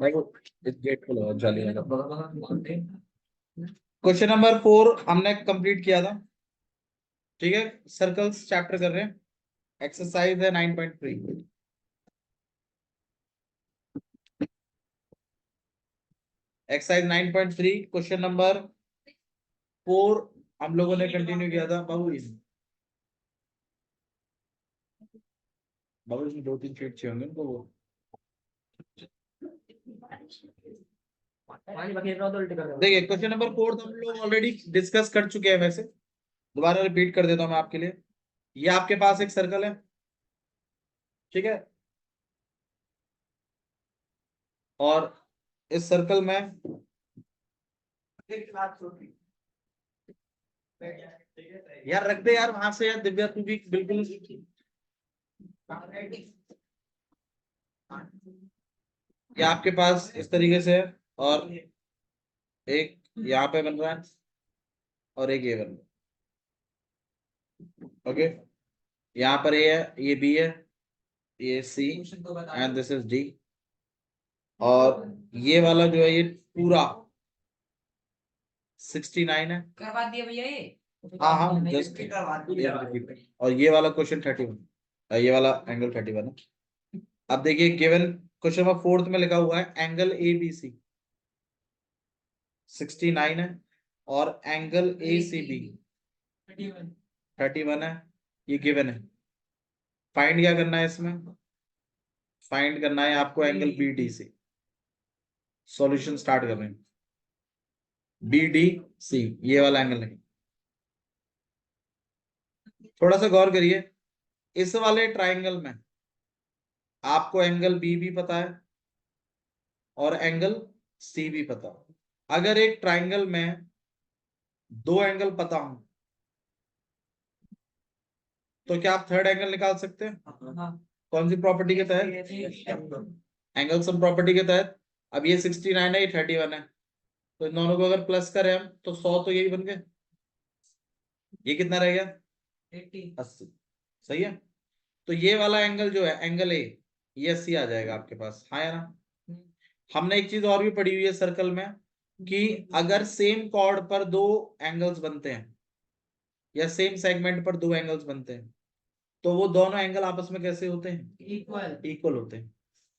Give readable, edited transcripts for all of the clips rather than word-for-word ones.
भाई वो इस गेट को लगा जाली लगा। क्वेश्चन नंबर 4 हमने कंप्लीट किया था। ठीक है, सर्कल्स चैप्टर कर रहे हैं। एक्सरसाइज है 9.3। एक्सरसाइज 9.3 क्वेश्चन नंबर 4 हम लोगों ने कंटिन्यू किया था। बाबू इसमें 2-3 शीट चाहिए होंगे उनको। वो देखिए क्वेश्चन नंबर 4 तो हम लोग ऑलरेडी डिस्कस कर चुके हैं। वैसे दोबारा रिपीट कर देता हूं मैं आपके लिए। ये आपके पास एक सर्कल है, ठीक है, और इस सर्कल में यार रख दे यार वहां से। यार दिव्या तू भी बिल्कुल। ये आपके पास इस तरीके से है, और एक यहाँ पे बन रहा है, और एक ये बन रहा है। ओके, यहाँ पर ए है, ये बी है, ये सी, एंड दिस इज डी। और ये वाला जो है ये पूरा 69 है। करवा दिया भैया ये। हाँ हाँ जस्ट। और ये वाला क्वेश्चन 31, ये वाला एंगल 31 है। अब देखिए गिवन क्वेश्चन नंबर 4 में लिखा हुआ है एंगल ए बी सी 69 है, और एंगल ए सी बी 31 है। ये गिवन है। फाइंड क्या करना है इसमें? फाइंड करना है आपको angle B D C. Solution start कर रहे हैं। बी डी सी ये वाला एंगल नहीं। थोड़ा सा गौर करिए, इस वाले ट्राइंगल में आपको एंगल बी भी पता है और एंगल सी भी पता है। अगर एक ट्राइंगल में दो एंगल पता हो तो क्या आप थर्ड एंगल निकाल सकते हैं? हाँ। कौन सी प्रॉपर्टी के तहत? एंगल सम प्रॉपर्टी के तहत। अब ये 69 है, ये 31 है, तो इन दोनों को अगर प्लस करें हम तो 100 तो यही बन गए। ये कितना रह गया? 80। सही है। तो ये वाला एंगल जो है एंगल ए, ये 80 आ जाएगा आपके पास। हाँ या ना? हमने एक चीज और भी पढ़ी हुई है सर्कल में, कि अगर सेम कॉर्ड पर दो एंगल्स बनते हैं या सेम सेगमेंट पर दो एंगल्स बनते हैं तो वो दोनों एंगल आपस में कैसे होते हैं? इक्वल होते हैं।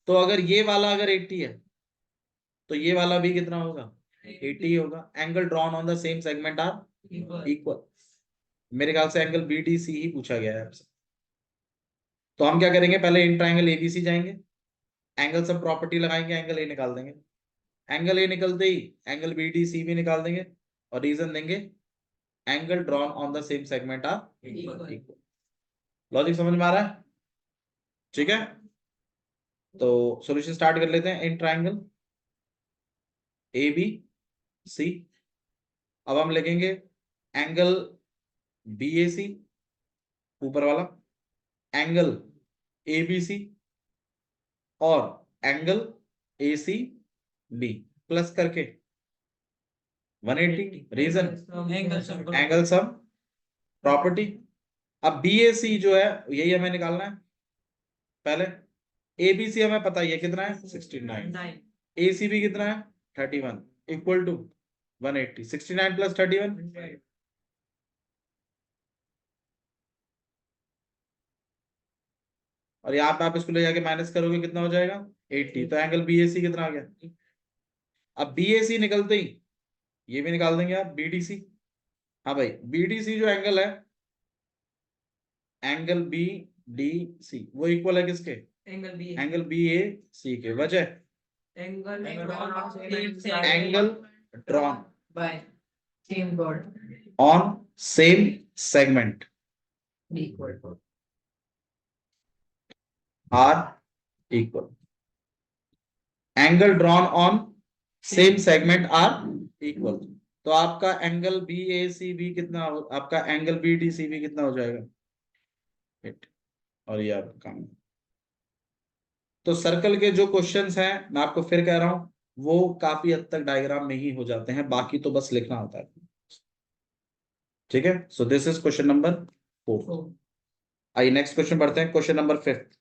तो अगर ये वाला अगर 80 है तो ये वाला भी कितना होगा? 80 होगा। Angle drawn on the same segment are equal. मेरे ख्याल से एंगल बी डी सी ही पूछा गया है आपसे। तो हम क्या करेंगे, पहले इन ट्राइंगल एबीसी जाएंगे, एंगल सब प्रॉपर्टी लगाएंगे, एंगल ए निकाल देंगे। एंगल ए निकलते ही एंगल बी डी सी भी निकाल देंगे, और रीजन देंगे angle drawn on the same segment are equal. Logic समझ में आ रहा है? ठीक है, तो सॉल्यूशन स्टार्ट कर लेते हैं इन ट्राइंगल ए बी सी। अब हम लिखेंगे एंगल बी ए सी ऊपर वाला, एंगल ए बी सी, और angle A C B plus करके 180। Reason angle sum property. अब बी ए सी जो है यही हमें निकालना है। पहले ए बी सी हमें पता ही है कितना है 69, ए सी बी कितना है 31, इक्वल टू 180। 69 प्लस 31, और यहाँ पे आप इसको ले जाके माइनस करोगे कितना हो जाएगा 80। तो एंगल बी ए सी कितना आ गया? अब बी ए सी निकलते ही ये भी निकाल देंगे आप बी डी सी। हाँ भाई, बी डी सी जो एंगल है, एंगल बी डी सी वो इक्वल है किसके? एंगल बी ए सी के। वजह angle drawn by same chord on same segment equal are equal. Angle drawn on same segment are equal. तो आपका angle B A C B कितना आपका angle B D C B कितना हो जाएगा? 8। और ये आपका काम। तो सर्कल के जो क्वेश्चंस हैं मैं आपको फिर कह रहा हूं वो काफी हद तक डायग्राम में ही हो जाते हैं, बाकी तो बस लिखना होता है। ठीक है, so this is question number 4। आइए नेक्स्ट क्वेश्चन पढ़ते हैं, क्वेश्चन नंबर 5।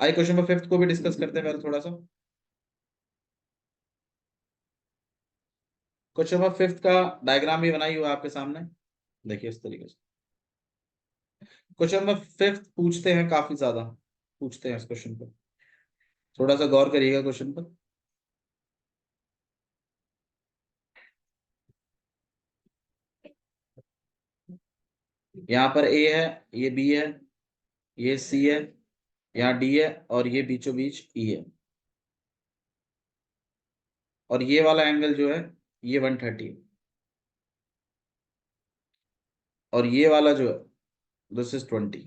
आइए क्वेश्चन नंबर 5 को भी डिस्कस करते हैं पहले थोड़ा सा। क्वेश्चन नंबर 5 का डायग्राम भी बनाई हुआ है आपके सामने, देखिए इस तरीके से। क्वेश्चन नंबर 5 पूछते हैं, काफी ज्यादा पूछते हैं इस क्वेश्चन पर, थोड़ा सा गौर करिएगा क्वेश्चन पर। यहाँ पर ए है, ये बी है, ये सी है, यहाँ डी है, और ये बीचों बीच ई है, और ये वाला एंगल जो है ये 130 है, और ये वाला जो है दिस इज 20।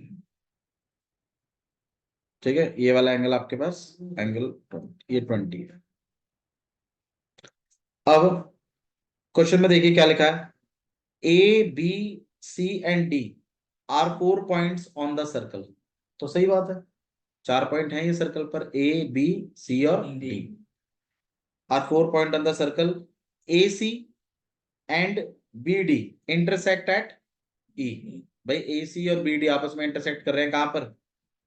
ठीक है, ये वाला एंगल आपके पास एंगल 20, ये 20 है। अब क्वेश्चन में देखिए क्या लिखा है, A B C and D are 4 points on the circle. तो सही बात है, 4 पॉइंट हैं ये सर्कल पर, ए बी सी और D are 4 point on the circle. A C and B D intersect at E. भाई ए सी और बी डी आपस में इंटरसेक्ट कर रहे हैं कहां पर,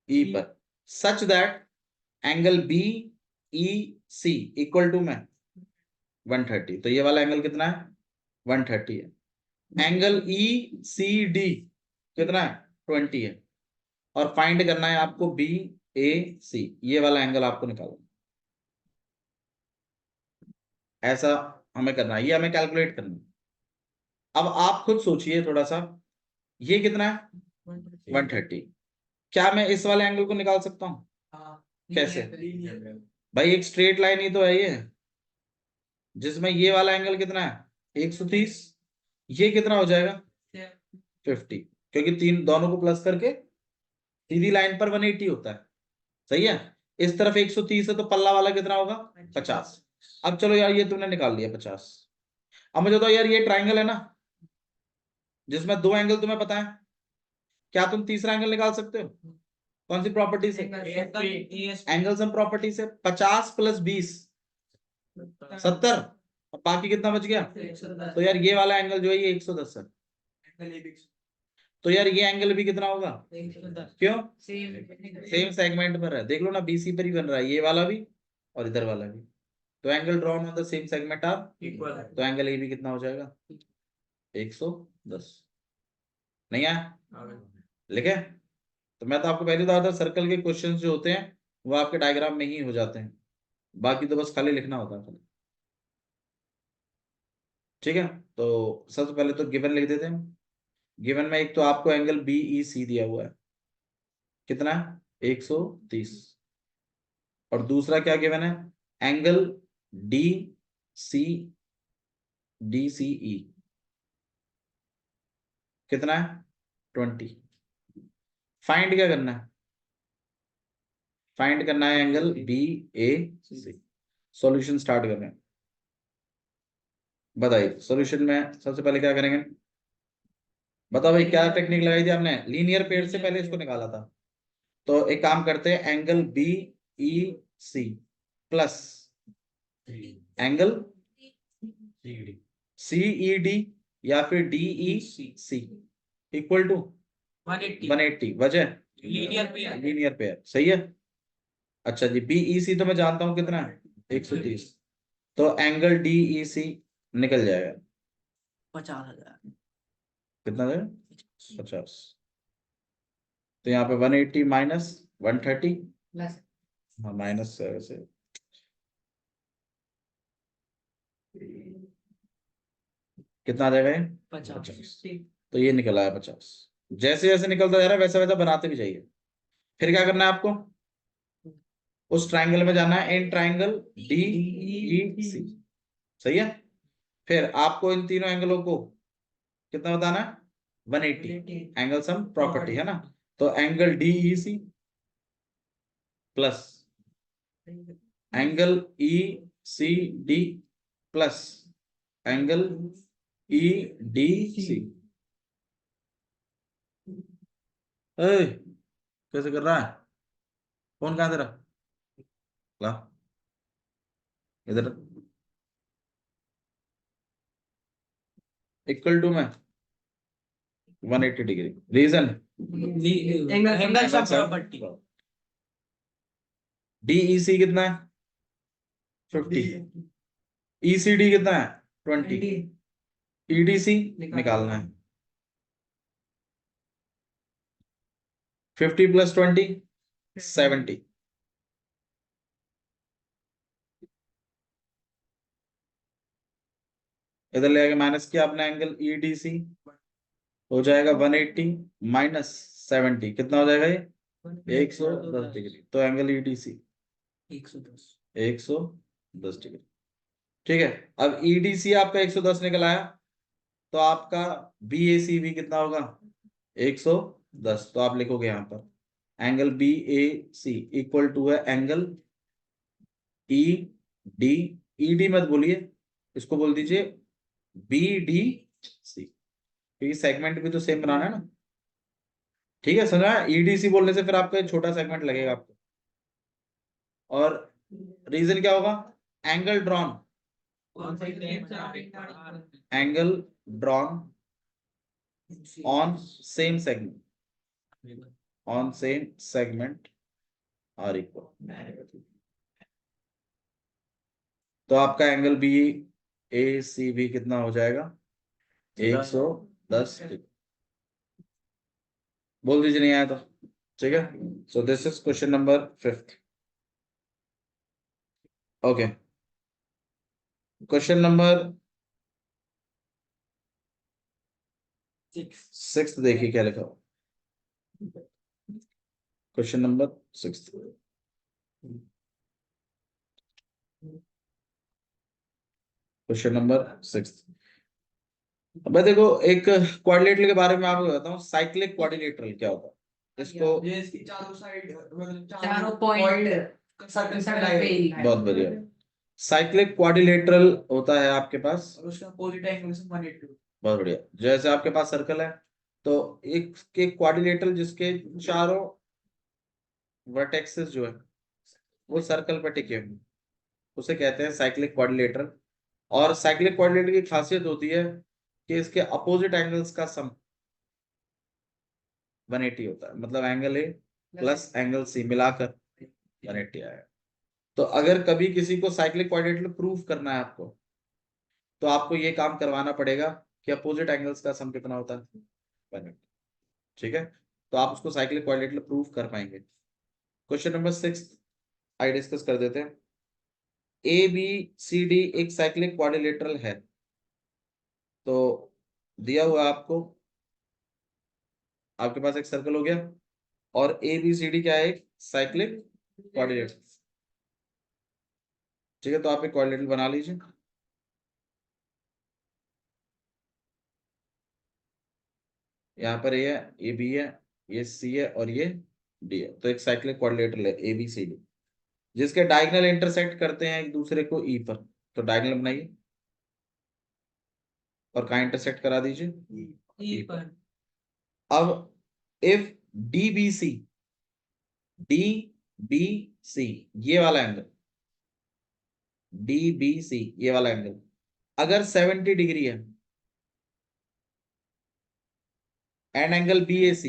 ई पर, such that angle B E C equal to में 130। तो ये वाला एंगल कितना है, 130 है। एंगल ई सी डी कितना है, 20 है। और फाइंड करना है आपको बी ए सी, ये वाला एंगल आपको निकालना, ऐसा हमें करना है, ये हमें कैलकुलेट करना है। अब आप खुद सोचिए थोड़ा सा, ये कितना है 130, क्या मैं इस वाले एंगल को निकाल सकता हूं, कैसे, भाई एक स्ट्रेट लाइन ही तो है ये, जिसमें ये वाला एंगल कितना है 130, ये कितना हो जाएगा 50, क्योंकि तीन दोनों को प्लस करके सीधी लाइन पर 180 होता है। सही है, इस तरफ 130 है तो पल्ला वाला कितना होगा 50। अब चलो यार ये तुमने निकाल लिया 50। अब मुझे तो यार ये ट्राइंगल है ना जिसमें दो एंगल तुम्हें पता है, क्या तुम तीसरा एंगल निकाल सकते हो, कौन सी प्रॉपर्टी से, एंगल सम प्रॉपर्टी से। 50 प्लस 20 70, और बाकी कितना बच गया, तो यार ये वाला एंगल जो है ये 110 है। तो यार ये एंगल भी कितना होगा, क्यों, सेम सेगमेंट पर है, देख लो ना बीसी पर ही बन रहा है ये वाला भी और इधर वाला भी। तो angle drawn on the same segment are equal, तो एंगल ए भी कितना हो जाएगा 110। नहीं आया, लिखे। तो मैं तो आपको पहले बता था सर्कल के क्वेश्चंस जो होते हैं वो आपके डायग्राम में ही हो जाते हैं, बाकी तो बस खाली लिखना होता है। ठीक है, तो सबसे पहले तो गिवन लिख देते हैं। गिवन में एक तो आपको एंगल बी ई सी दिया हुआ है, कितना है 130, और दूसरा क्या गिवन है, angle D C D C E कितना है 20। फाइंड क्या करना है, फाइंड करना है angle B A C. Solution start कर रहे हैं, बताइए सॉल्यूशन में सबसे पहले क्या करेंगे, बताओ भाई क्या टेक्निक लगाई थी आपने, लीनियर पेयर से पहले इसको निकाला था। तो एक काम करते हैं, angle B E C plus angle C E D या फिर D E C equal to 180। वजह लीनियर पेयर, सही है। अच्छा जी, बी ई सी तो मैं जानता हूं कितना है 130, तो एंगल डी ई सी निकल जाएगा 50,000। कितना देगा 50। तो यहाँ पे 180 माइनस 130, हाँ माइनस से वैसे कितना आ जाएगा ये 50। तो ये निकल आया 50। जैसे जैसे निकलता जा रहा है वैसा वैसा बनाते भी जाइए। फिर क्या करना है आपको, उस ट्राइंगल में जाना है, इन ट्राइंगल डी ई सी, सही है। फिर आपको इन तीनों एंगलों को कितना बताना है 180, एंगल सम प्रॉपर्टी है ना। तो angle D E C plus angle E C D plus angle E D C. कैसे कर रहा है, फोन कहां तेरा, ला इधर, इक्वल टू में 180 degree. Reason angle sum property. DEC कितना है 50, ईसीडी कितना है 20 EDC निकालना है 50 + 20 70 इधर ले आके माइनस किया आपने एंगल EDC हो जाएगा 180 माइनस 70 कितना हो जाएगा ये 110 डिग्री तो एंगल EDC 110 110 डिग्री ठीक है। अब EDC आपका 110 निकल आया तो आपका BAC भी कितना होगा 110 तो आप लिखोगे यहां पर एंगल BAC इक्वल टू है एंगल ED मत बोलिए इसको बोल दीजिए BDC क्योंकि सेगमेंट भी तो सेम बनाना है ना ठीक है समझा EDC बोलने से फिर आपका छोटा सेगमेंट लगेगा आपको और रीजन क्या होगा angle drawn angle drawn on same segment are equal तो आपका एंगल BAC भी कितना हो जाएगा 110 डिग्री बोल दीजिए नहीं आया तो ठीक है so this is question number 5 okay question number 6 देखिए क्या लिखा हुआ क्वेश्चन नंबर 6 क्वेश्चन नंबर 6 अब देखो एक क्वाड्रिलेटरल के बारे में आपको बताता हूँ साइक्लिक क्वाड्रिलेटरल क्या होता है इसको चारों पॉइंट सर्कल बहुत बढ़िया साइक्लिक क्वाड्रिलेटरल होता है आपके पास उसका अपोजिट एंगल से 180 बहुत बढ़िया जैसे आपके पास सर्कल है तो एक क्वाड्रिलेटरल जिसके चारों वर्टेक्सेस जो है वो सर्कल पर टिके हुए उसे कहते हैं साइक्लिक क्वाड्रिलेटरल और साइक्लिक क्वाड्रिलेटरल की खासियत होती है कि इसके अपोजिट एंगल्स का सम 180 होता है मतलब angle A plus angle C मिलाकर 180 आएगा तो अगर कभी किसी को साइक्लिक क्वाड्रिलेटरल प्रूव करना है आपको तो आपको ये काम करवाना पड़ेगा कि अपोजिट एंगल्स का सम कितना होता है 180 ठीक है तो आप उसको साइक्लिक क्वाड्रिलेटरल प्रूव कर पाएंगे क्वेश्चन नंबर 6 आइए डिस्कस कर देते हैं ABCD एक साइक्लिक क्वाड्रिलेटरल है तो दिया हुआ आपको आपके पास एक सर्कल हो गया और ABCD क्या है एक साइक्लिक क्वाड्रिलेटरल ठीक है तो आप एक क्वाड्रिलेटरल बना लीजिए यहाँ पर ये है ये B है ये C है और ये D है तो एक साइक्लिक क्वाड्रिलेटरल है ABCD जिसके डायगोनल इंटरसेक्ट करते हैं एक दूसरे को E पर तो डायगोनल बनाइए और कहाँ इंटरसेक्ट करा दीजिए ई पर अब इफ DBC DBC ये वाला एंगल DBC ये वाला एंगल अगर 70 डिग्री है एंड एंगल BAC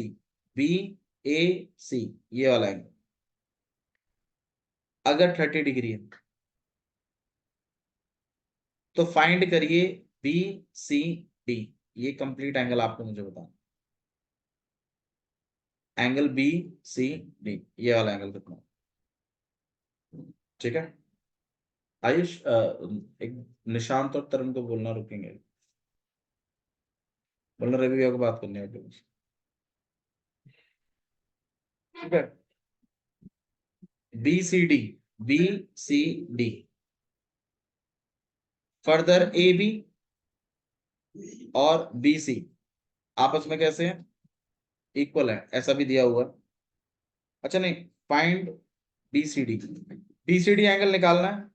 ये वाला एंगल अगर 30 डिग्री है तो फाइंड करिए BCD ये कंप्लीट एंगल आपको मुझे बताना एंगल BCD ये वाला एंगल कितना ठीक है आयुष एक निशांत और तरुण को बोलना रुकेंगे बोलना रवि भैया को बात करनी है ठीक है BCD फर्दर AB और BC आपस में कैसे हैं इक्वल है ऐसा भी दिया हुआ अच्छा नहीं फाइंड BCD एंगल निकालना है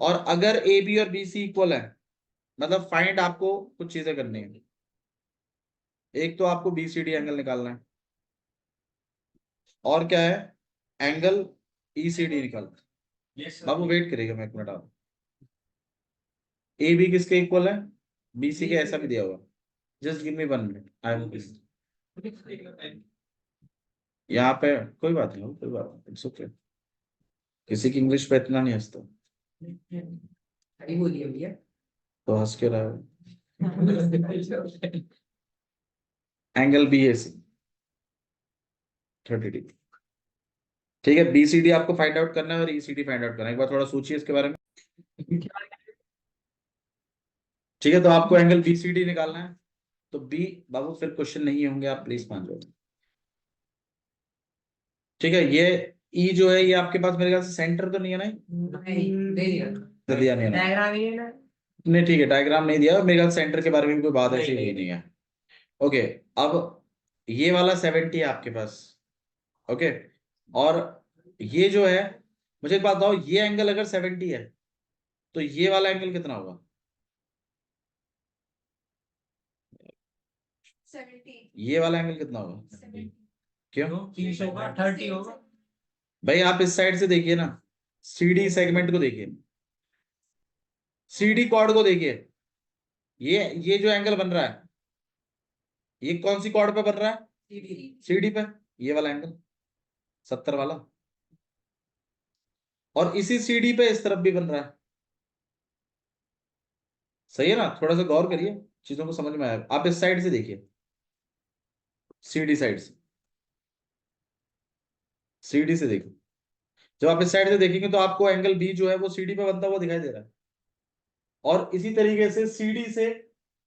और अगर AB और BC इक्वल है मतलब फाइंड आपको कुछ चीजें करनी है एक तो आपको BCD एंगल निकालना है और क्या है एंगल ECD निकालना है बाबू वेट करेगा मैं एक मिनट आप AB किसके इक्वल है BC के ऐसा भी दिया हुआ just give me 1 minute I am यहाँ पे कोई बात नहीं कोई बात नहीं इट्स ओके किसी की इंग्लिश पे इतना नहीं हंसता सही बोलिए भैया तो हंस के रहा है। Angle B A C 30 degree. ठीक है, बीसीडी आपको फाइंड आउट करना है और ईसीडी फाइंड आउट करना है। एक बार थोड़ा सोचिए इसके बारे में। ठीक है, तो आपको एंगल बीसीडी निकालना है। तो बी बाबू फिर क्वेश्चन नहीं होंगे, आप प्लीज मान जाओ। ठीक है, ये ई जो है ये आपके पास मेरे ख्याल से सेंटर तो नहीं है ना? तो दिया नहीं है ना? डायग्राम ये ना। नहीं ठीक है, डायग्राम नहीं दिया मेरे ख्याल सेंटर के बारे में भी कोई बात ऐसी हुई नहीं है। ओके, अब ये वाला 70 है आपके पास। ओके, और ये जो है, मुझे एक बात बताओ, ये एंगल अगर 70 है तो ये वाला एंगल कितना होगा? 70 ये वाला एंगल कितना होगा? 70 क्यों? 30 होगा, 30 होगा। भाई आप इस साइड से देखिए ना, सीडी सेगमेंट को देखिए, सीडी कॉर्ड को देखिए। ये जो एंगल बन रहा है, ये कौन सी कॉर्ड पे बन रहा है? सीडी पे। ये वाला एंगल 70 वाला, और इसी सीडी पे इस तरफ भी बन रहा है। सही है ना? थोड़ा सा गौर करिए, चीजों को समझ में आया। आप इस साइड से देखिए, सीडी साइड से, सीडी से देखो। जब आप इस साइड से देखेंगे तो आपको एंगल बी जो है वो सीडी पे बनता हुआ दिखाई दे रहा है, और इसी तरीके से सीडी से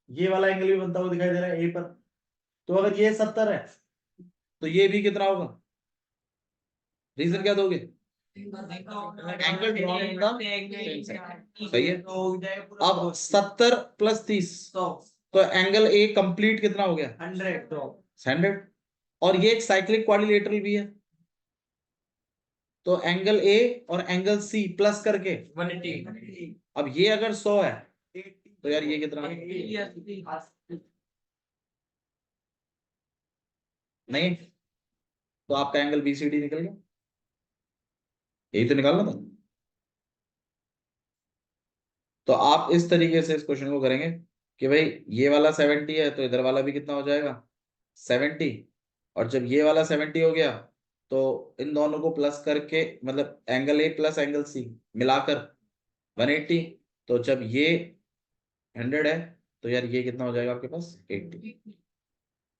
ये वाला एंगल भी बनता हुआ दिखाई दे रहा है ए पर। तो अगर ये 70 है तो ये भी कितना होगा? रीजन क्या दोगे? एंगल ड्रॉइंग का सही है। अब 70 प्लस 30 तो एंगल ए कंप्लीट कितना हो गया? 100। और ये एक साइक्लिक क्वाड्रिलेटरल भी है, तो एंगल ए और एंगल सी प्लस करके 180। अब ये अगर 100 है तो यार ये कितना नहीं, तो आपका एंगल बीसीडी निकल गया। यही तो निकालना था। तो आप इस तरीके से इस क्वेश्चन को करेंगे कि भाई ये वाला 70 है तो इधर वाला भी कितना हो जाएगा? 70। और जब ये वाला 70 हो गया तो इन दोनों को प्लस करके, मतलब angle A plus angle C मिलाकर 180। तो जब ये 100 है तो यार ये कितना हो जाएगा आपके पास? 80।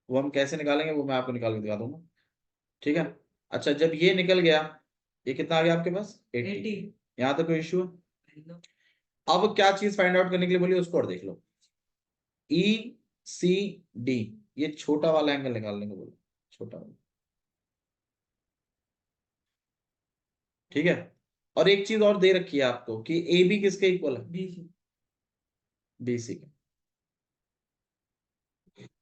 वो हम कैसे निकालेंगे वो मैं आपको निकाल के दिखा दूंगा। ठीक है, अच्छा जब ये निकल गया, ये कितना आ गया आपके पास? 80। यहाँ तक कोई इश्यू है? अब क्या चीज फाइंड आउट करने के लिए बोलिए उसको और देख लो। ई सी डी, ये छोटा वाला एंगल निकालने को बोलो, छोटा वाला। ठीक है, और एक चीज और दे रखी है आपको कि ए बी किसके इक्वल है? बी सी के।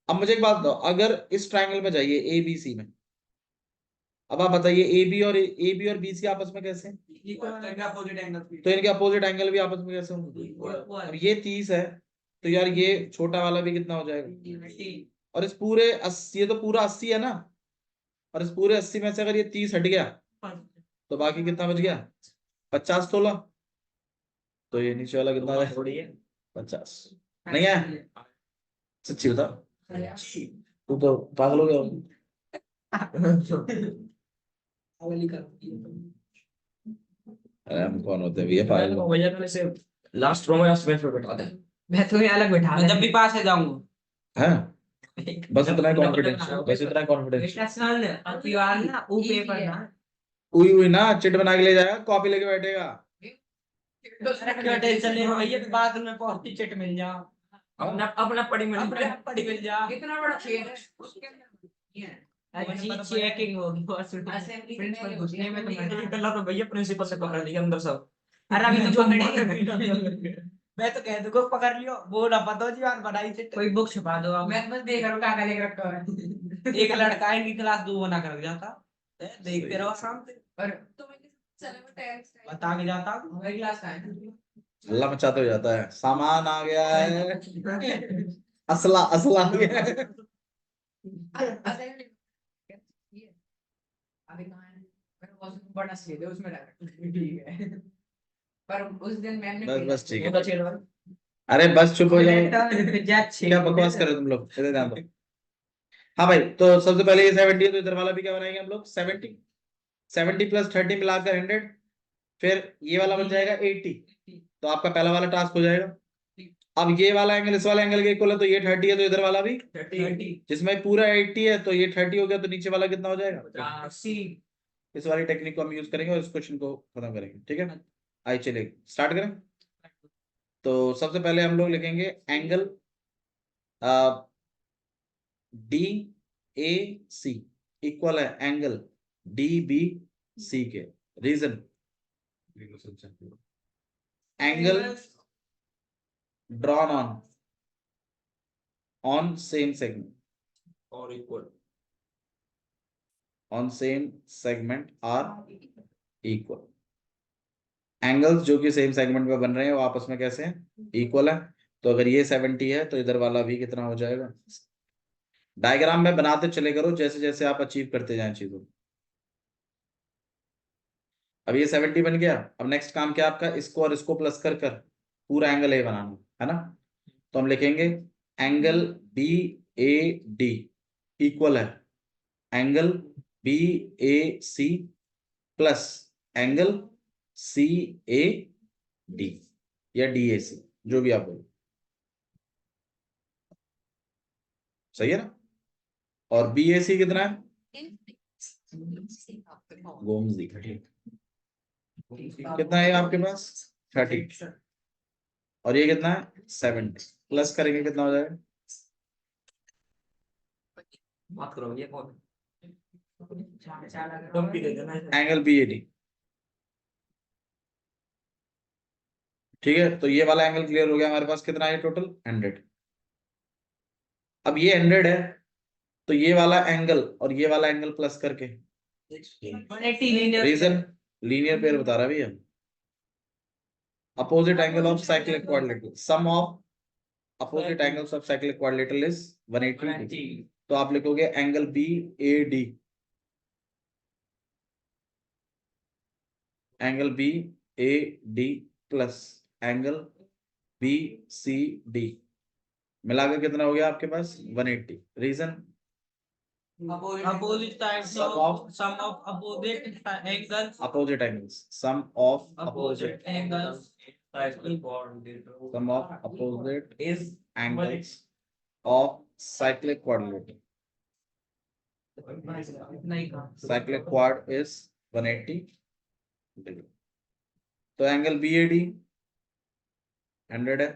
अब मुझे एक बात बताओ, अगर इस ट्राइंगल में जाइए ए बी सी में, अब आप बताइए ए बी और बी सी आपस में कैसे हैं? तो इनके अपोजिट एंगल भी आपस में कैसे होंगे? अब ये 30 है तो यार ये छोटा वाला भी कितना हो जाएगा? और इस पूरे 80, ये तो पूरा 80 है ना, और इस पूरे 80 में से अगर ये 30 हट गया तो बाकी कितना बच गया? 50 तोला। तो ये नीचे वाला कितना है? 50 नहीं है? सच्ची बता, तू तो पागल हो गया। अरे हम कौन होते हैं भैया पागल? भैया तो ऐसे लास्ट रो में बैठा दे। मैं तो यहाँ अलग बैठा, जब भी पास है जाऊंगा। हाँ, बस इतना कॉन्फिडेंस, बस इतना कॉन्फिडेंस। ना वो पेपर ना उई उई ना चिट बना के ले जाएगा, कॉपी लेके बैठेगा। क्यों टेंशन नहीं हो भैया, बाद में बहुत चिट मिल जा। अपना अपना पढ़ी मिल जा। कितना बड़ा पेड़ है उसके अंदर ये है। अच्छी चेकिंग होगी बस असेंबली प्रिंसिपल घुसने में तो में मैं गला तो भैया प्रिंसिपल से पकड़ लिया अंदर सब। अरे अभी तो पकड़े। मैं तो कह दूंगा पकड़ लियो, वो ना पता जी यार बनाई चिट। कोई बुक छुपा दो आप। मैं बस देख रहा हूँ क्या लेके रखा है। एक लड़का है इनकी क्लास 2 बना कर जाता है, देखते रहो शाम से। और तुम्हें चले वो टेक्स्ट है बता के जाता हमारी क्लास का है। हल्ला मचाते हो जाता है, सामान आ गया है, असला असला आ गया है। असेंबली ये अभी कहाँ है? मेरे बॉस को बड़ा सीधे उसमें डाल ठीक है। पर उस दिन मैम ने बस ठीक है। है। अरे बस चुप हो जाओ, क्या बकवास कर रहे हो तुम लोग, इधर ध्यान दो। हाँ भाई, तो सबसे पहले ये 70 है तो इधर वाला भी क्या बनाएंगे हम लोग? 70 प्लस 30 मिलाकर 100, फिर ये वाला बन जाएगा 80। तो आपका पहला वाला टास्क हो जाएगा। अब ये वाला एंगल इस वाला एंगल के इक्वल है, तो ये 30 है, तो इधर वाला भी 30 जिसमें पूरा 80 है, तो ये 30 हो गया, तो नीचे वाला कितना हो जाएगा? 80 इस वाली टेक्निक को हम यूज करेंगे और इस क्वेश्चन को खत्म करेंगे, ठीक है। आइए चलिए स्टार्ट करें। तो सबसे पहले हम लोग लिखेंगे angle D A C equal है एंगल डी बी सी के। Reason, angle drawn on same segment, और equal on same segment are equal। Angles जो कि सेम सेगमेंट में बन रहे हैं वो आपस में कैसे हैं? इक्वल है। तो अगर ये 70 है तो इधर वाला भी कितना हो जाएगा? डायग्राम में बनाते चले करो जैसे जैसे आप अचीव करते जाएं चीजों को। अब ये 70 बन गया। अब नेक्स्ट काम क्या आपका? इसको और इसको प्लस कर कर पूरा एंगल ए बनाना है ना। तो हम लिखेंगे angle B A D equal है angle B A C plus angle C A D या डी ए सी, जो भी आप बोलो, सही है ना। और बी ए सी कितना है? गोमजी कितना है आपके पास? 30। और ये कितना है? 70। प्लस करेंगे कितना हो जाएगा? बात करो ये कौन तुम भी दे देना एंगल बी ए डी, ठीक है। तो ये वाला एंगल क्लियर हो गया हमारे पास। कितना है टोटल? 100। अब ये 100 है, तो ये वाला एंगल और ये वाला एंगल प्लस करके 180 लीनियर रीजन लीनियर पेयर बता रहा भैया। Opposite angle of cyclic quadrilateral, sum of opposite angles of cyclic quadrilateral is 180। तो आप लिखोगे angle B A D, angle B A D plus angle B C D मिलाकर कितना हो गया आपके पास? 180। Reason opposite sides Sum of of- sum of opposite angles opposite angles, sum of opposite angles sum of opposite is angles of cyclic quadrilateral. नहीं का cyclic quad is 180 degree. तो angle B A D 100 है,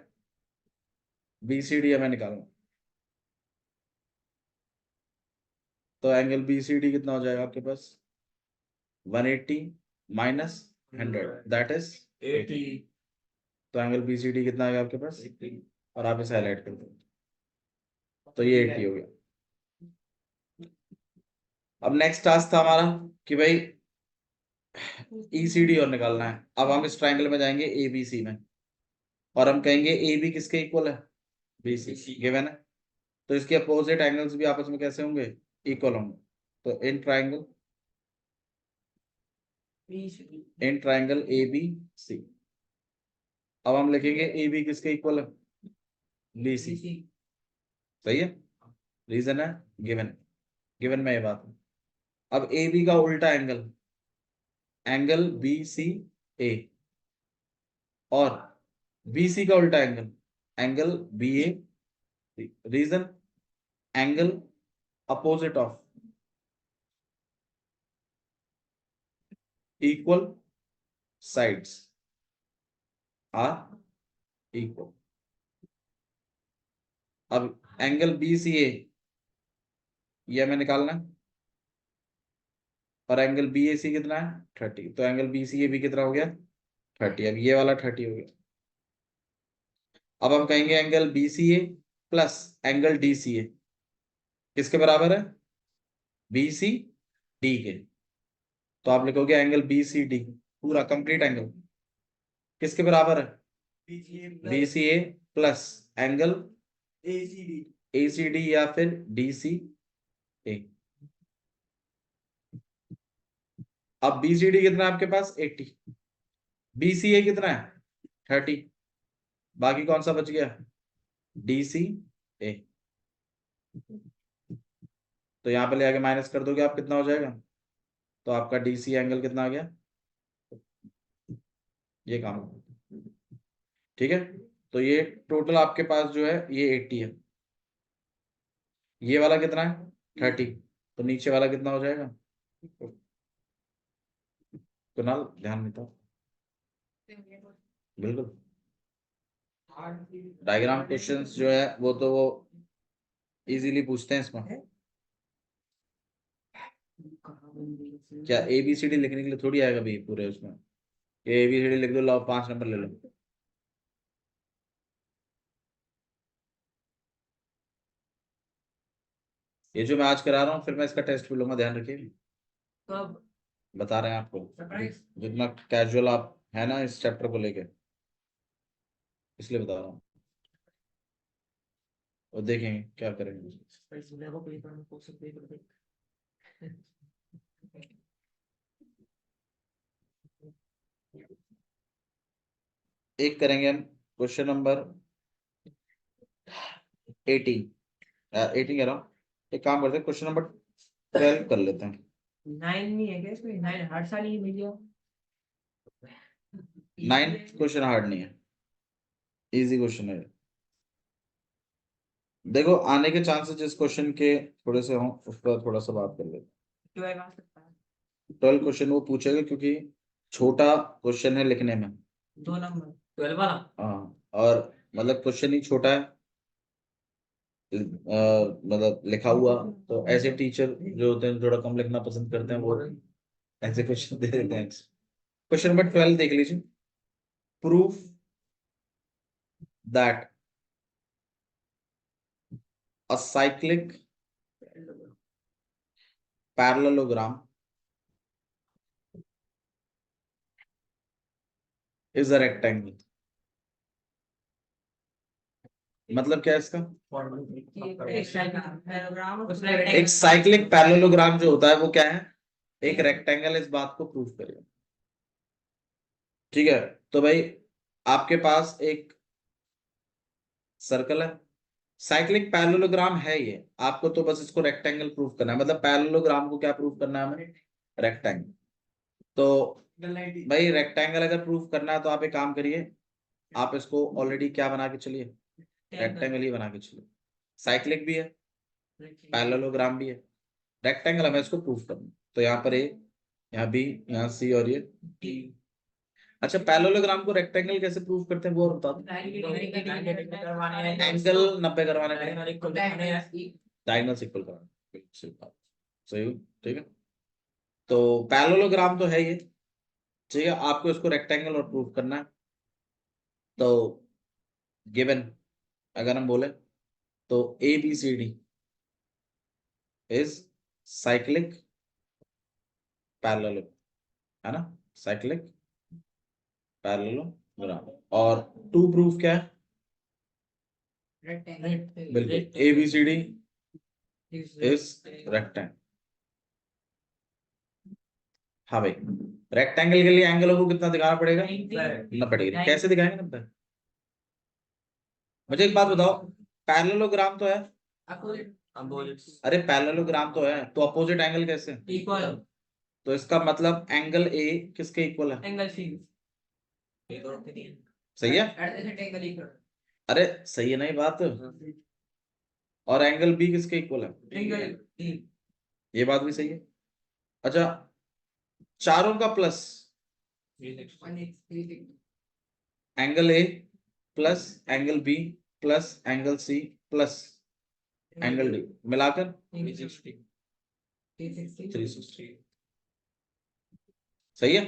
B C D हमें निकालना। तो angle B C D कितना हो जाएगा आपके पास? 180 माइनस 100 दैट इज 80 तो एंगल बी सी डी कितना आएगा आपके पास? और आप इसे हाईलाइट कर दो, तो ये 80 हो गया। अब नेक्स्ट टास्क था हमारा कि भाई ECD और निकालना है। अब हम इस ट्रायंगल में जाएंगे ABC में और हम कहेंगे AB किसके इक्वल है? BC गिवन है। तो इसके अपोजिट एंगल्स भी आपस में कैसे होंगे? इक्वल होंगे। तो इन ट्रायंगल ABC अब हम लिखेंगे AB किसके इक्वल है? BC। सही है, रीजन है गिवन, गिवन में ये बात है। अब AB का उल्टा एंगल एंगल BCA और BC का उल्टा एंगल एंगल BA। रीजन angle opposite of equal sides are equal. अब एंगल BCA ये हमें निकालना है और एंगल BAC कितना है? 30। तो एंगल BCA भी कितना हो गया? 30। अब ये वाला 30 हो गया। अब हम कहेंगे angle BCA plus angle DCA किसके बराबर है? BCD के। तो आप लिखोगे एंगल BCD पूरा कंप्लीट एंगल किसके बराबर है? BCA प्लस एंगल ACD या फिर DCA। अब BCD कितना है आपके पास? 80। BCA कितना है? 30। बाकी कौन सा बच गया? DCA। तो यहाँ पे ले आके माइनस कर दोगे आप, कितना हो जाएगा? तो आपका DC एंगल कितना आ गया? ये काम, ठीक है। तो ये टोटल आपके पास जो है ये 80 है। ये वाला कितना है 30, तो नीचे वाला कितना हो जाएगा? कुणाल ध्यान में था बिल्कुल। डायग्राम क्वेश्चंस जो है वो तो वो इजीली पूछते हैं इसमें। क्या ABCD लिखने के लिए थोड़ी आएगा भाई पूरे उसमें, ये ABCD लिख दो, लाओ 5 नंबर ले लो। ये जो मैं आज करा रहा हूँ फिर मैं इसका टेस्ट भी लूंगा, ध्यान रखिए। कब? बता रहे हैं आपको, सरप्राइज। जितना कैजुअल आप है ना इस चैप्टर को लेके, इसलिए बता रहा हूँ। और देखेंगे क्या करेंगे। सरप्राइज लेवल पे पर मैं पूछ सकते हैं। एक करेंगे हम क्वेश्चन नंबर 18, 18 कह रहा हूँ। एक काम करते हैं क्वेश्चन नंबर 12 कर लेते हैं। 9 नहीं है क्या इसमें? 9 हर साल ही मिल गया। 9 क्वेश्चन हार्ड नहीं है, इजी क्वेश्चन है। देखो आने के चांसेस जिस क्वेश्चन के थोड़े से हों उस पर थोड़ा सा बात कर लेते जो है आ सकता है। हैं। 12 क्वेश्चन वो पूछेगा क्योंकि छोटा क्वेश्चन है लिखने में। 2 नंबर 12 वाला। हाँ, और मतलब क्वेश्चन ही छोटा है, मतलब लिखा हुआ। तो ऐसे टीचर जो होते हैं थोड़ा कम लिखना पसंद करते हैं, वो ऐसे क्वेश्चन दे देते हैं। क्वेश्चन नंबर 12 देख लीजिए। Proof that a cyclic parallelogram is a rectangle. मतलब क्या है इसका? एक साइक्लिक पैरेललोग्राम जो होता है वो क्या है? एक रेक्टेंगल। इस बात को प्रूफ करेगा। ठीक है, तो भाई आपके पास एक सर्कल है, साइक्लिक पैरेललोग्राम है ये, आपको तो बस इसको रेक्टेंगल प्रूफ करना है। मतलब पैरेललोग्राम को क्या प्रूफ करना है हमें? रेक्टेंगल। तो भाई रेक्टेंगल अगर प्रूफ करना है तो आप एक काम करिए, आप इसको ऑलरेडी क्या बना के चलिए, रेक्टेंगल ही बना के चलिए। साइक्लिक भी है, पैरेललोग्राम भी है, रेक्टेंगल हमें इसको प्रूफ करना है। तो यहाँ पर ए, यहाँ बी, यहाँ सी और ये डी। अच्छा पैरेललोग्राम को रेक्टेंगल कैसे प्रूफ करते हैं वो और बता दो। एंगल 90 करवाने के लिए डायगोनल इक्वल करवाना, सही बात, सही हो, ठीक है। तो पैरेललोग्राम तो है ये, ठीक है। आपको इसको रेक्टेंगल और प्रूफ करना है। तो गिवन अगर हम बोले तो ABCD इज साइक्लिक पैरेलल, है ना, साइक्लिक पैरेललोग्राम। और टू प्रूफ क्या है? बिल्कुल ABCD इज रेक्टेंगल। हाँ भाई, रेक्टेंगल के लिए एंगलों को कितना दिखाना पड़ेगा? 90 डिग्री। कैसे दिखाएंगे 90? मुझे एक बात बताओ, पैरेललोग्राम तो है, अरे पैरेललोग्राम तो है, तो अपोजिट एंगल कैसे? इक्वल। तो इसका मतलब एंगल A किसके इक्वल है? Angle C. सही है? अरे सही है नहीं बात? और एंगल B किसके इक्वल है? Angle D. ये बात भी सही है। अच्छा चारों का plus, angle A plus angle B plus angle C plus angle D मिलाकर 360। सही है?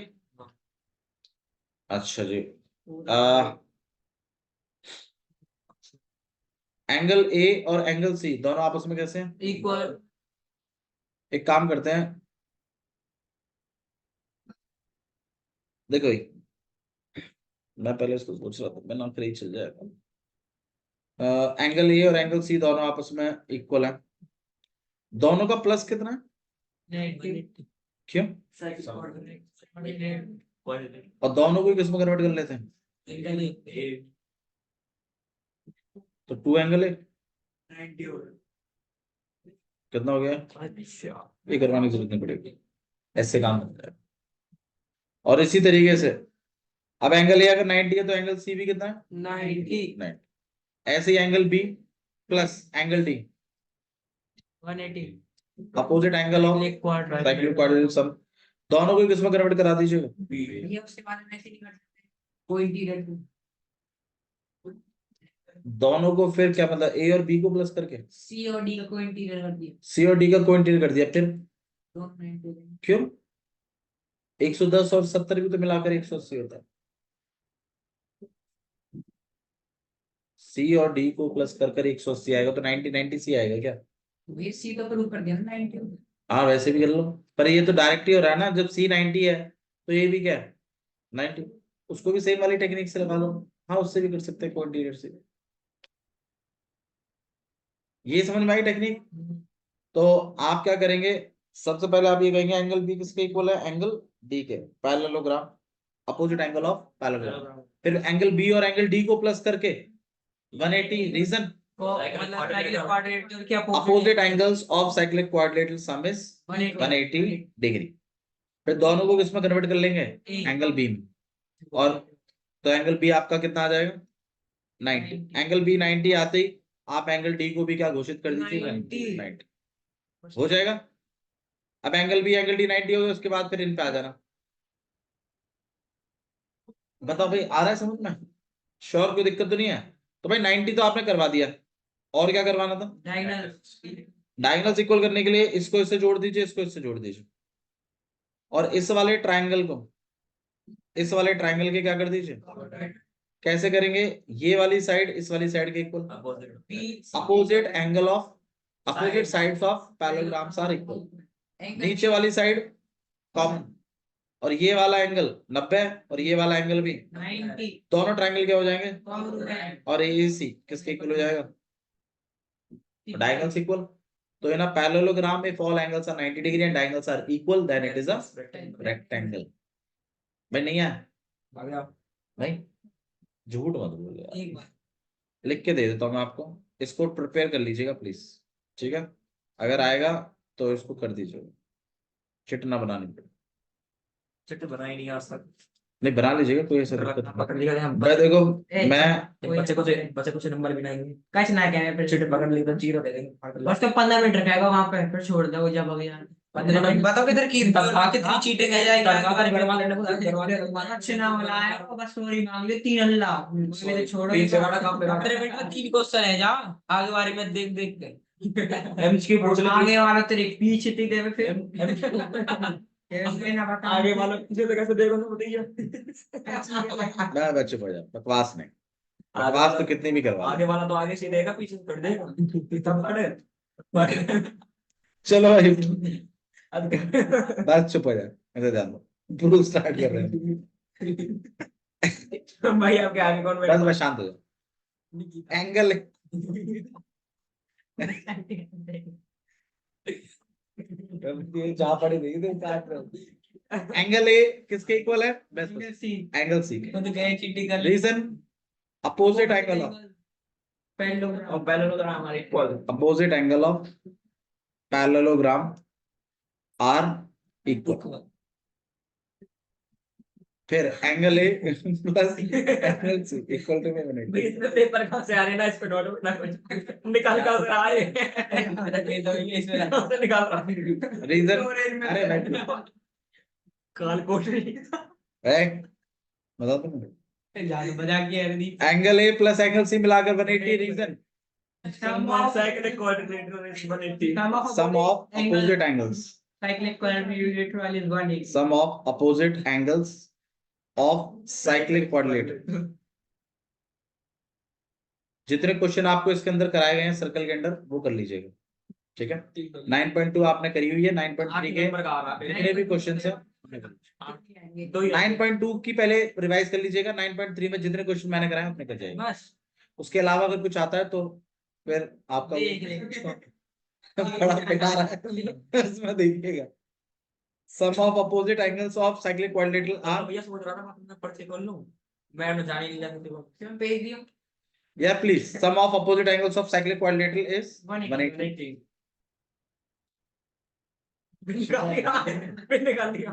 अच्छा जी, एंगल A और एंगल C दोनों आपस में कैसे हैं? इक्वल। एक काम करते हैं, देखो मैं पहले इसको सोच रहा था, मैं ना फिर चल जाएगा। एंगल A और एंगल C दोनों आपस में इक्वल है, दोनों का प्लस कितना है? क्यों? और दोनों को किस में कन्वर्ट कर लेते हैं? तो 2 एंगल है, कितना हो गया? ये करवाने की जरूरत नहीं पड़ेगी, ऐसे काम होता है। और इसी तरीके से अब एंगल ए अगर 90 है तो एंगल सी भी कितना है? 90 90। ऐसे ही angle B plus angle D 180 opposite angle of cyclic quadrilateral sum, दोनों को किसमें कन्वर्ट करा दीजिएगा? ये उसके बाद में ऐसे नहीं कर सकते कोई इंटीरियर को दोनों को फिर क्या मतलब ए और बी को प्लस करके सी और डी का कोई इंटीरियर कर दिया सी और डी का कोइंटीरियर कर दिया, फिर दोनों इंटीरियर क्यों? 110 और 70 भी तो मिलाकर 180 होता है। सी और डी को प्लस कर कर 180 आएगा तो 90 90 सी आएगा क्या? ये सी तो प्रूव कर दिया ना 90 हाँ वैसे भी कर लो, पर ये तो डायरेक्ट ही हो रहा है ना, जब सी 90 है तो ये भी क्या है 90, उसको भी सेम वाली टेक्निक से लगा लो। हाँ उससे भी कर सकते हैं कोइंटीरियर से। ये समझ में आई टेक्निक? तो आप क्या करेंगे, सबसे पहले आप ये कहेंगे एंगल बी किसके इक्वल है? एंगल डी के, parallelogram, opposite angle of parallelogram. फिर एंगल बी और एंगल डी को प्लस करके 180, रीजन को मतलब साइक्लिक क्वाड्रिलेटरल के opposite angles of cyclic quadrilateral some is 180 degree. फिर दोनों को किसमें कन्वर्ट कर लेंगे? एंगल बी में। और तो एंगल बी आपका कितना आ जाएगा? 90। एंगल बी 90 आते ही आप एंगल डी को भी क्या घोषित कर दीजिए? 90 हो जाएगा। अब एंगल बी एंगल डी 90 हो गया, उसके बाद फिर इन पे आ जाना। बताओ भाई आ रहा है समझ में? श्योर, कोई दिक्कत तो नहीं है? तो भाई 90 तो आपने करवा दिया, और क्या करवाना था? डायगोनल्स इक्वल करने के लिए इसको इससे जोड़ दीजिए, इसको इससे जोड़ दीजिए, और इस वाले ट्रायंगल को इस वाले ट्रायंगल के क्या कर दीजिए? कैसे करेंगे? ये वाली साइड इस वाली साइड के equal, opposite angle of opposite sides of parallelograms are equal. नीचे वाली साइड कॉमन, और ये वाला एंगल 90 और ये वाला एंगल भी 90 दोनों ट्रायंगल क्या हो जाएंगे? और AC किसके इक्वल हो जाएगा? Diagonals equal. तो in a parallelogram if all angles are 90 degree and diagonals are equal then it is a rectangle। भाई नहीं है? नहीं, झूठ मत बोलो यार, एक बार लिख के दे देता हूँ मैं आपको, इसको प्रिपेयर कर लीजिएगा प्लीज, ठीक है? अगर आएगा तो इसको कर दीजिएगा, चिट ना बनानी पड़े। चिट्ठी बनाई नहीं आज तक। नहीं बना लीजिएगा, कोई ऐसा दिक्कत नहीं। पकड़ लिया हम भाई देखो मैं बच्चे को से नंबर भी नहीं कैसे ना कहे फिर चिट्ठी पकड़ ली तो जीरो दे देंगे। बस तो 15 मिनट रखेगा वहां पे, फिर छोड़ दो जब हो गया 15 मिनट। बताओ किधर की आके 3 चीटिंग है जाएगा दरवाजे अच्छे नाम लाया और बस सॉरी मांग ले 3 अल्लाह मेरे छोड़ो। 3 से बड़ा काम पे 15 मिनट में 3 क्वेश्चन है जा आगे बारे में देख देख के एमएच की पूछ ले आगे वाला तेरे पीछे ती देवे फिर आगे वाला पीछे तो कैसे देखो तो बताइए। मैं बच्चे पड़ जाओ, बकवास नहीं, बकवास तो कितनी भी करवा आगे वाला तो आगे से देगा पीछे से कर देगा तब खड़े। चलो भाई बस चुप हो जाए, ऐसे ध्यान दो, प्रूफ स्टार्ट कर रहे हैं। भाई आपके आगे कौन बस बैठा? बस शांत हो जाओ। एंगल जहाँ पड़ी नहीं एंगल ए किसके इक्वल है? Angle C. तो गए चीटिंग कर reason opposite angle of parallelogram और पैरेललोग्राम हमारे equal opposite angle of parallelogram are equal. फिर angle A plus angle C equal to में बनेगा। इसमें पेपर कहाँ से आ रहे हैं ना इस पे नोट ना कुछ निकाल कहाँ से आ रहे हैं इसमें कहाँ से निकाल रहा है रीजन अरे मैं काल कोट बता तुम जान बजा के अरदी angle A plus angle C मिलाकर 180। Reason cyclic coordinator is 180 sum of opposite angles cyclic quadrilateral is 180 sum of opposite angles of cyclic quadrilateral. जितने क्वेश्चन आपको इसके अंदर कराए गए हैं सर्कल के अंदर वो कर लीजिएगा, ठीक है? 9.2 आपने करी हुई है, 9.3 के जितने भी क्वेश्चन है 9.2 की पहले रिवाइज कर लीजिएगा, 9.3 में जितने क्वेश्चन मैंने कराए उतने कर जाएंगे। बस उसके अलावा अगर कुछ आता है तो फिर आपका देख ले बड़ा बेकार है उसमें देखिएगा। Sum of opposite angles of cyclic quadrilateral are भैया सोच रहा था मैं पढ़ के कर लूं मैं जान ही नहीं जानती वो पेज दियो या please sum of opposite angles of cyclic quadrilateral is 180। निकाल दिया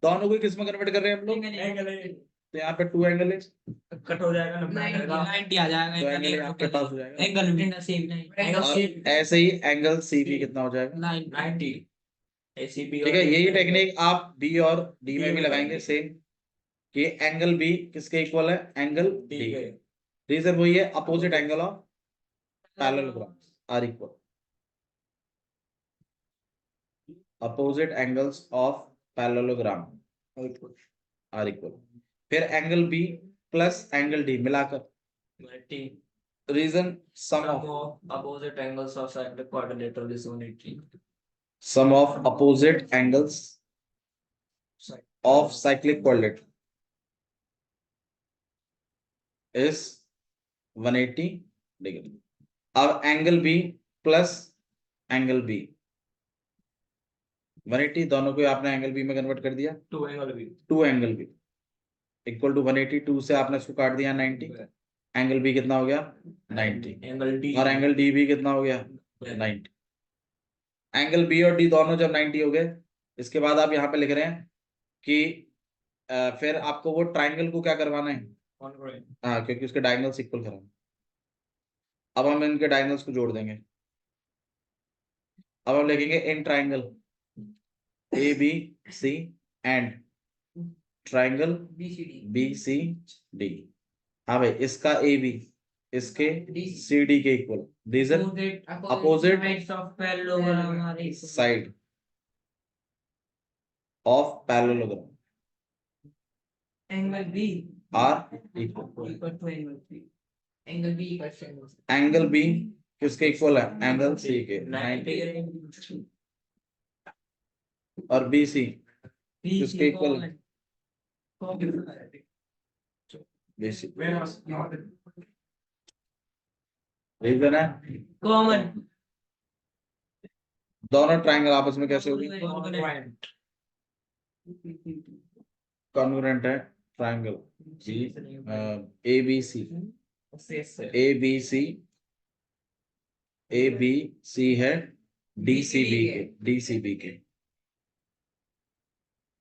दोनों को किस में कन्वर्ट कर रहे हैं हम लोग? एंगल है, तो यहाँ पे 2 एंगल है, कट हो जाएगा 90 आ जाएगा। 90 आ जाएगा। तो एंगल आपके पास हो जाएगा। एंगल भी सेम नहीं, एंगल और सी ऐसे ही एंगल सी भी कितना हो जाएगा? 90 एसीबी। ठीक है, यही टेक्निक आप बी और डी में D भी में लगाएंगे करेंगे। सेम, कि एंगल बी किसके इक्वल है? Angle D. ठीक है, रीजन वही है, opposite angle of parallelograms are equal, opposite angles of parallelogram are equal. फिर angle B plus angle D मिलाकर, 90 reason sum sum of of opposite angles of cyclic quadrilateral is 180. Sum of opposite angles of cyclic quadrilateral is 180 degree. अब angle B plus angle B, 180 दोनों को आपने angle B में convert कर दिया, 2 angle भी 2 angle B equal to 180, 2 से आपने इसको काट दिया 90, एंगल बी कितना हो गया? 90, एंगल डी और एंगल डी भी कितना हो गया? 90। एंगल बी और डी दोनों जब 90 हो गए, इसके बाद आप यहाँ पे लिख रहे हैं कि फिर आपको वो ट्राइंगल को क्या करवाना है? हाँ, क्योंकि उसके डायगोनल्स इक्वल कराना। अब हम इनके डायगोनल्स को जोड़ देंगे। अब हम लिखेंगे in triangle A B C and triangle B C D. हाँ भाई, इसका ए बी इसके सी डी के equal, reason opposite sides of parallelogram are equal. Side of parallelogram Angle B are equal. equal to angle B. Angle B equals to angle C. Angle B किसके equal है? Angle C के 90, 90 और B C B किसके equal? common. B C. Reason है Common. दोनों triangle आपस में कैसे होगी? कॉन्ग्रुएंट है triangle A B C, A B C, A B C है डी सी बी के, डी सी बी के,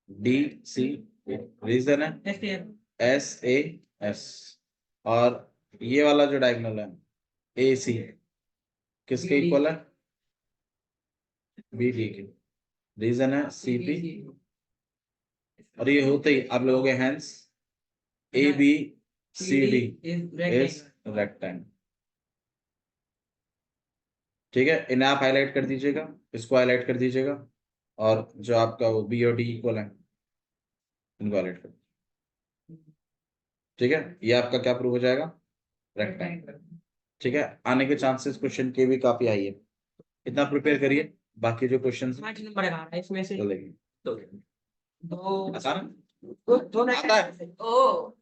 डी सी। रीजन है STL. एस ए एस, और ये वाला जो डायगोनल है ए सी किसके BD. इक्वल है? बी डी के। रीजन है सी पी, और ये होते ही आप लोगों के hands A B C D is is rectangle. Rectangle. ठीक है, इन्हें आप हाईलाइट कर दीजिएगा, इसको हाईलाइट कर दीजिएगा, और जो आपका वो बी और डी इक्वल है इनको हाईलाइट कर। ठीक है, ये आपका क्या प्रूव हो जाएगा? रेक्टेंगल। ठीक है, आने के चांसेस क्वेश्चन के भी काफी हाई है, इतना प्रिपेयर करिए, बाकी जो क्वेश्चन 5 नंबर का है इसमें से चलेंगे। दो आसान दो आता है। Oh.